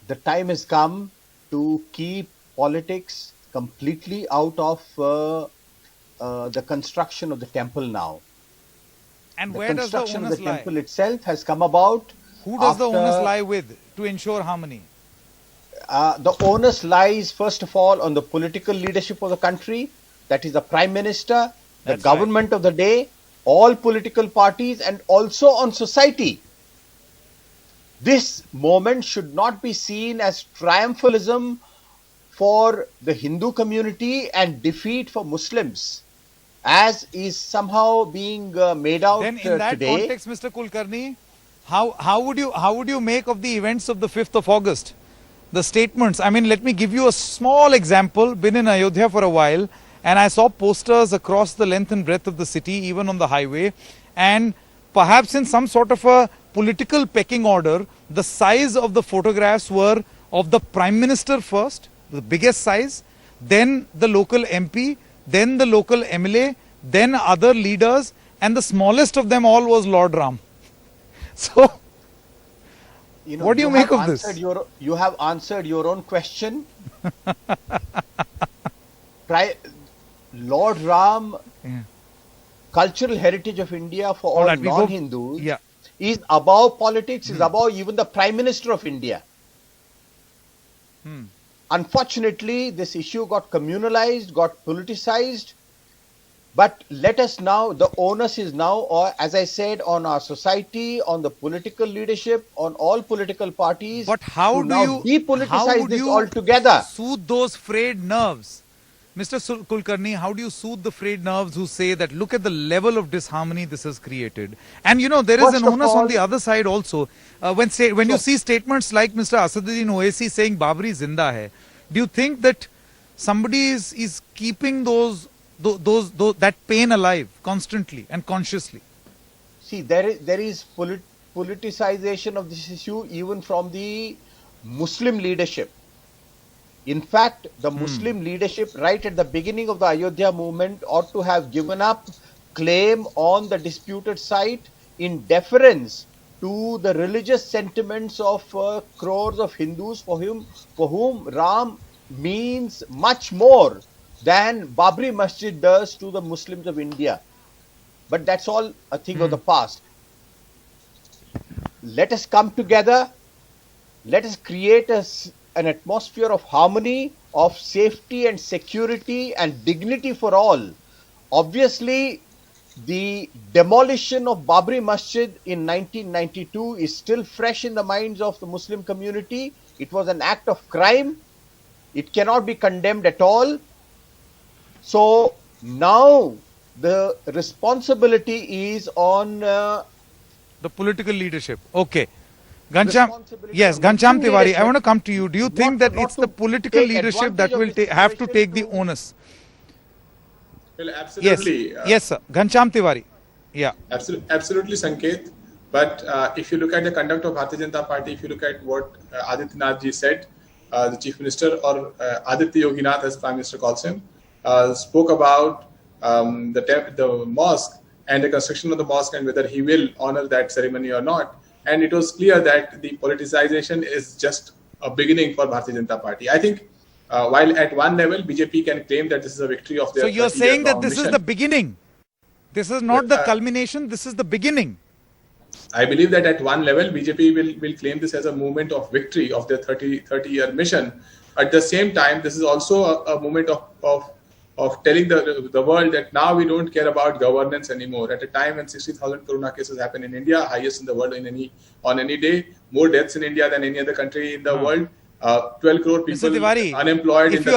Speaker 11: The time has come to keep politics completely out of the construction of the temple now.
Speaker 1: And where does the onus lie?
Speaker 11: The construction of the temple itself has come about.
Speaker 1: Who does the onus lie with to ensure harmony?
Speaker 11: The onus lies, first of all, on the political leadership of the country, that is the Prime Minister, the government of the day, all political parties, and also on society. This moment should not be seen as triumphalism for the Hindu community and defeat for Muslims, as is somehow being made out today.
Speaker 1: Then in that context, Mr. Kulkarni, how would you make of the events of the 5th of August? The statements, I mean, let me give you a small example. Been in Ayodhya for a while, and I saw posters across the length and breadth of the city, even on the highway, and perhaps in some sort of a political pecking order, the size of the photographs were of the Prime Minister first, the biggest size, then the local MP, then the local MLA, then other leaders, and the smallest of them all was Lord Ram. So, what do you make of this?
Speaker 11: You have answered your own question. Lord Ram, cultural heritage of India for all non-Hindus, is above politics, is above even the Prime Minister of India. Unfortunately, this issue got communalized, got politicized. But let us now, the onus is now, or as I said, on our society, on the political leadership, on all political parties.
Speaker 1: But how do you
Speaker 11: depoliticize this altogether?
Speaker 1: Soothe those frayed nerves? Mr. Kulkarni, how do you soothe the frayed nerves who say that look at the level of disharmony this has created? And you know, there is an onus on the other side also. When you see statements like Mr. Asaduddin Owaisi saying Babri Zinda hai, do you think that somebody is keeping that pain alive constantly and consciously?
Speaker 11: See, there is politicization of this issue even from the Muslim leadership. In fact, the Muslim leadership right at the beginning of the Ayodhya movement ought to have given up claim on the disputed site in deference to the religious sentiments of crores of Hindus for whom Ram means much more than Babri Masjid does to the Muslims of India. But that's all a thing of the past. Let us come together. Let us create an atmosphere of harmony, of safety and security and dignity for all. Obviously, the demolition of Babri Masjid in 1992 is still fresh in the minds of the Muslim community. It was an act of crime. It cannot be condemned at all. So now the responsibility is on
Speaker 1: the political leadership. Okay. Ghanshyam Tiwari, I want to come to you. Do you think that it's the political leadership that will have to take the onus?
Speaker 12: Well, absolutely.
Speaker 1: Yes, sir. Ghanshyam Tiwari. Yeah.
Speaker 12: Absolutely, Sanket. But if you look at the conduct of Bharatiya Janata Party, if you look at what Adityanath ji said, the Chief Minister, or Aditya Yoginath, as Prime Minister calls him, spoke about the mosque and the construction of the mosque and whether he will honor that ceremony or not. And it was clear that the politicization is just a beginning for Bharatiya Janata Party. I think while at one level BJP can claim that this is a victory of their.
Speaker 1: So you're saying that this is the beginning? This is not the culmination, this is the beginning.
Speaker 12: I believe that at one level, BJP will claim this as a movement of victory of their 30-year mission. At the same time, this is also a moment of telling the world that now we don't care about governance anymore. At a time when 60,000 corona cases happen in India, highest in the world on any day, more deaths in India than any other country in the world, 12 crore people
Speaker 1: Tiwari,
Speaker 12: unemployed in the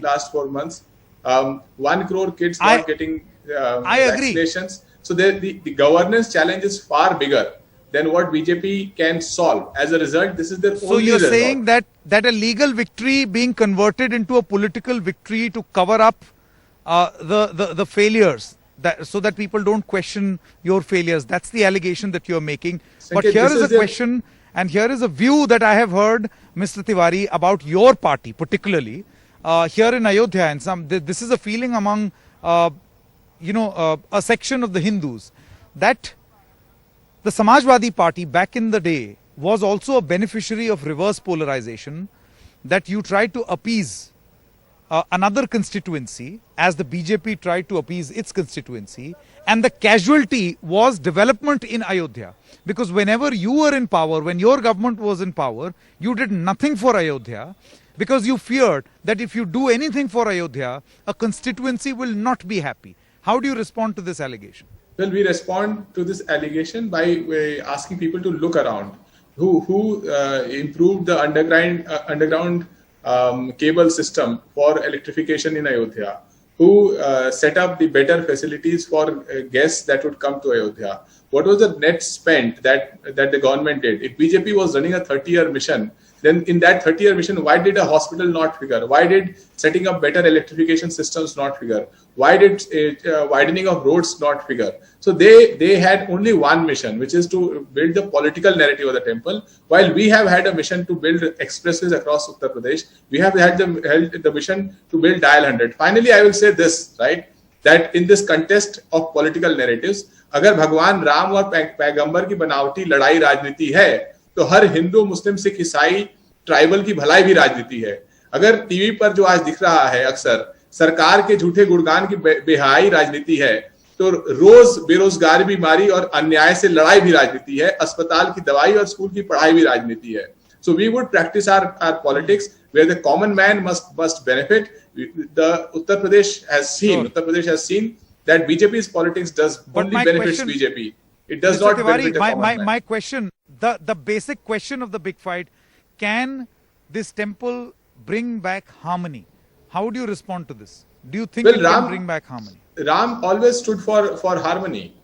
Speaker 12: last 4 months, 1 crore kids not getting vaccinations. So the governance challenge is far bigger than what BJP can solve. As a result, this is their only
Speaker 1: So you're
Speaker 12: result.
Speaker 1: saying that a legal victory being converted into a political victory to cover up the failures, so that people don't question your failures. That's the allegation that you're making. But
Speaker 12: Sanket,
Speaker 1: here is a question, and here is a view that I have heard, Mr. Tiwari, about your party, particularly here in Ayodhya. And this is a feeling among a section of the Hindus, that the Samajwadi Party back in the day was also a beneficiary of reverse polarization, that you tried to appease another constituency as the BJP tried to appease its constituency, and the casualty was development in Ayodhya. Because whenever you were in power, when your government was in power, you did nothing for Ayodhya, because you feared that if you do anything for Ayodhya, a constituency will not be happy. How do you respond to this allegation?
Speaker 12: Well, we respond to this allegation by asking people to look around. Who improved the underground cable system for electrification in Ayodhya? Who set up the better facilities for guests that would come to Ayodhya? What was the net spend that the government did? If BJP was running a 30-year mission, then in that 30-year mission, why did a hospital not figure? Why did setting up better electrification systems not figure? Why did widening of roads not figure? So they had only one mission, which is to build the political narrative of the temple, while we have had a mission to build expressways across Uttar Pradesh. We have had the mission to build Dial 100. Finally, I will say this, right, that in this contest of political narratives, अगर भगवान राम और पैगंबर की बनावटी लड़ाई राजनीति है, तो हर हिंदू, मुस्लिम, सिख, ईसाई, ट्राइबल की भलाई भी राजनीति है. अगर टीवी पर जो आज दिख रहा है अक्सर सरकार के झूठे गुणगान की बेहाई राजनीति है, तो रोज बेरोजगारी, बीमारी और अन्याय से लड़ाई भी राजनीति है, अस्पताल की दवाई और स्कूल की पढ़ाई भी राजनीति है. So we would practice our politics where the common man must benefit. Uttar Pradesh has seen that BJP's politics does only benefits BJP. It does not benefit the common man.
Speaker 1: My question, the basic question of the big fight, can this temple bring back harmony? How do you respond to this? Do you think it can bring back harmony?
Speaker 12: Ram always stood for harmony,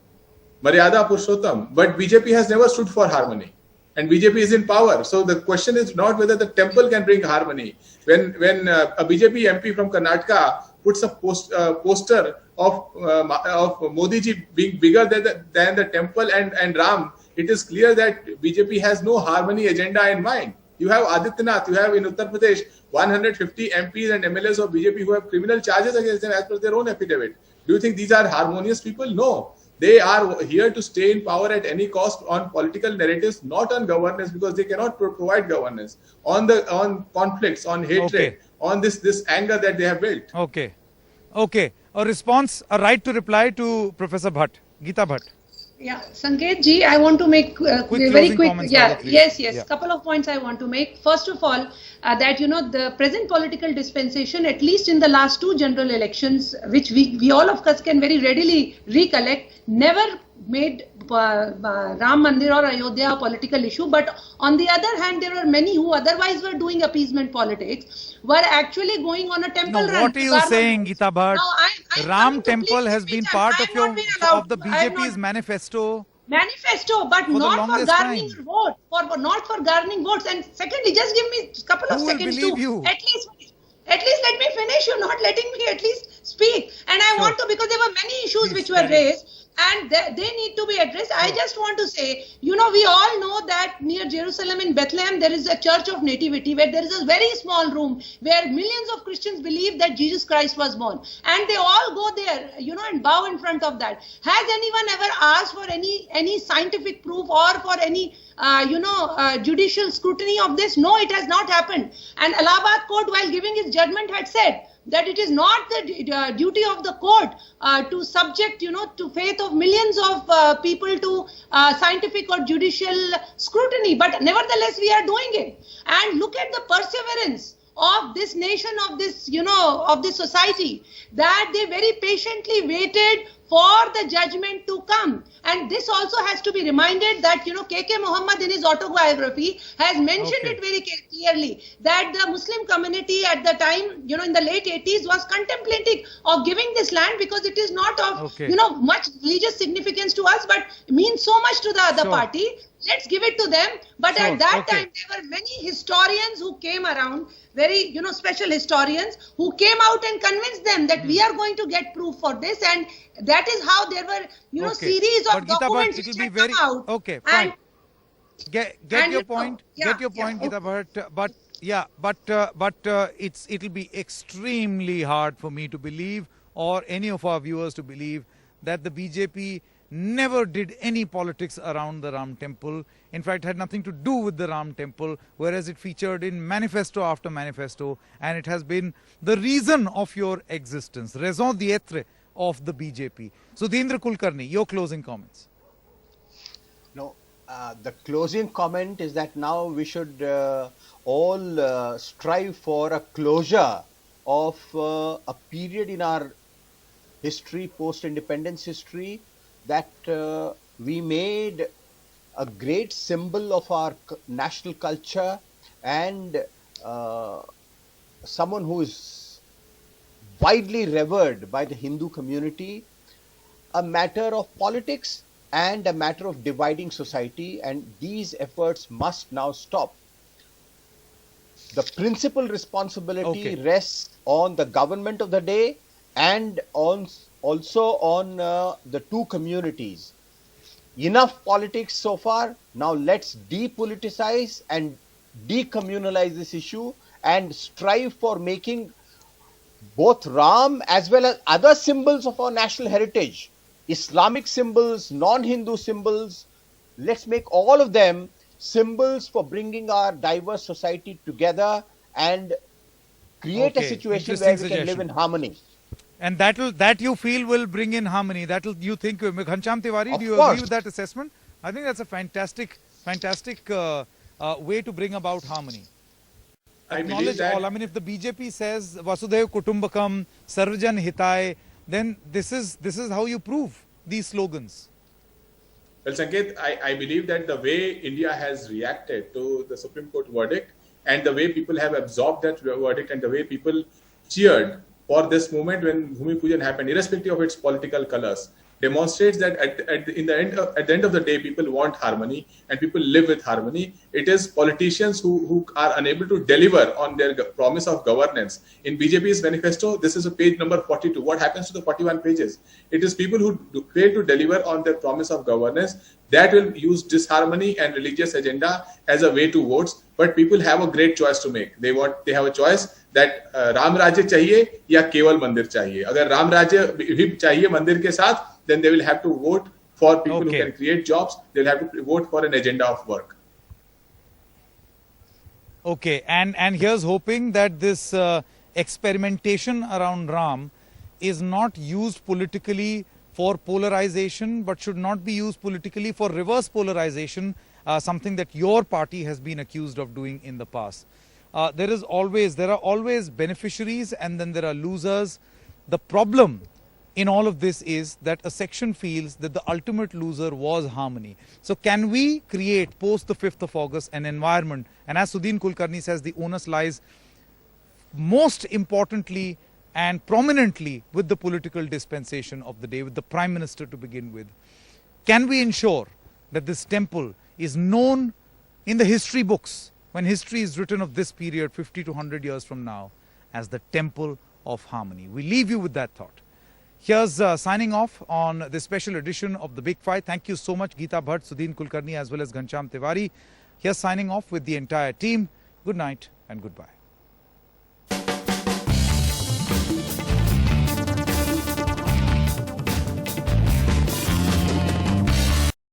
Speaker 12: Maryada Purushottam, but BJP has never stood for harmony. And BJP is in power. So the question is not whether the temple can bring harmony. When a BJP MP from Karnataka puts a poster of Modi ji being bigger than the temple and Ram, it is clear that BJP has no harmony agenda in mind. You have Adityanath, you have in Uttar Pradesh 150 MPs and MLAs of BJP who have criminal charges against them as per their own affidavit. Do you think these are harmonious people? No. They are here to stay in power at any cost on political narratives, not on governance, because they cannot provide governance. On conflicts, on hatred, on this anger that they have built.
Speaker 1: Okay. A response, a right to reply to Professor Bhatt, Geeta Bhatt.
Speaker 10: Yeah, Sanket ji, I want to make very quick. Yeah, yes. Couple of points I want to make. First of all, that the present political dispensation, at least in the last 2 general elections, which we all of us can very readily recollect, never made Ram Mandir or Ayodhya a political issue. But on the other hand, there were many who otherwise were doing appeasement politics, were actually going on a temple run.
Speaker 1: What are you saying, Geeta Bhatt? Ram temple has been part of the BJP's manifesto.
Speaker 10: But not for garnering votes. Not for garnering votes. And secondly, just give me a couple of seconds to at least let me finish. You're not letting me at least speak. And I want to, because there were many issues which were raised, and they need to be addressed. I just want to say, we all know that near Jerusalem in Bethlehem, there is a Church of Nativity where there is a very small room where millions of Christians believe that Jesus Christ was born. And they all go there, and bow in front of that. Has anyone ever asked for any scientific proof or for any, judicial scrutiny of this? No, it has not happened. And Allahabad court, while giving its judgment, had said that it is not the duty of the court to subject, to faith of millions of people to scientific or judicial scrutiny. But nevertheless, we are doing it. And look at the perseverance of this nation, of this, of this society, that they very patiently waited for the judgment to come. And this also has to be reminded that, K.K. Muhammad in his autobiography has mentioned it very clearly, that the Muslim community at the time, in the late 80s was contemplating of giving this land because it is not of, much religious significance to us, but means so much to the other party. Let's give it to them. But at that time, there were many historians who came around, very, special historians, who came out and convinced them that we are going to get proof for this. And that is how there were, series of documents which had come out.
Speaker 1: Okay, fine. Get your point. Get your point, Geeta Bhatt. But it'll be extremely hard for me to believe, or any of our viewers to believe, that the BJP never did any politics around the Ram Temple. In fact, had nothing to do with the Ram Temple, whereas it featured in manifesto after manifesto, and it has been the reason of your existence, raison d'etre of the BJP. Sudhindra Kulkarni, your closing comments.
Speaker 11: No, the closing comment is that now we should all strive for a closure of a period in our history, post-independence history, that we made a great symbol of our national culture, and someone who is widely revered by the Hindu community, a matter of politics and a matter of dividing society, and these efforts must now stop. The principal responsibility rests on the government of the day and also on the two communities. Enough politics so far. Now let's depoliticize and decommunalize this issue and strive for making both Ram as well as other symbols of our national heritage, Islamic symbols, non-Hindu symbols, let's make all of them symbols for bringing our diverse society together and create a situation where we can live in harmony.
Speaker 1: And that you feel will bring in harmony. You think, Ghanshyam Tiwari, do you agree with that assessment? I think that's a fantastic way to bring about harmony. Acknowledge all. I mean, if the BJP says Vasudhaiva Kutumbakam, Sarvajan Hitay, then this is how you prove these slogans.
Speaker 12: Well, Sanket, I believe that the way India has reacted to the Supreme Court verdict, and the way people have absorbed that verdict, and the way people cheered for this moment when Bhumi Pujan happened, irrespective of its political colors, demonstrates that at the end of the day, people want harmony and people live with harmony. It is politicians who are unable to deliver on their promise of governance. In BJP's manifesto, this is a page number 42. What happens to the 41 pages? It is people who fail to deliver on their promise of governance that will use disharmony and religious agenda as a way to votes. But people have a great choice to make. They have a choice that Ram Rajya chahiye ya Keval Mandir chahiye. Agar Ram Rajya bhi chahiye mandir ke saath, then they will have to vote for people who can create jobs. They'll have to vote for an agenda of work.
Speaker 1: Okay, and here's hoping that this experimentation around Ram is not used politically for polarization, but should not be used politically for reverse polarization, something that your party has been accused of doing in the past. There are always beneficiaries and then there are losers. The problem in all of this is that a section feels that the ultimate loser was harmony. So can we create post the 5th of August an environment, and as Sudhindra Kulkarni says, the onus lies most importantly and prominently with the political dispensation of the day, with the Prime Minister to begin with. Can we ensure that this temple is known in the history books, when history is written of this period 50 to 100 years from now, as the temple of harmony? We leave you with that thought. Here's signing off on this special edition of The Big Fight. Thank you so much, Geeta Bhatt, Sudhindra Kulkarni, as well as Ghanshyam Tiwari. Here's signing off with the entire team. Good night and goodbye.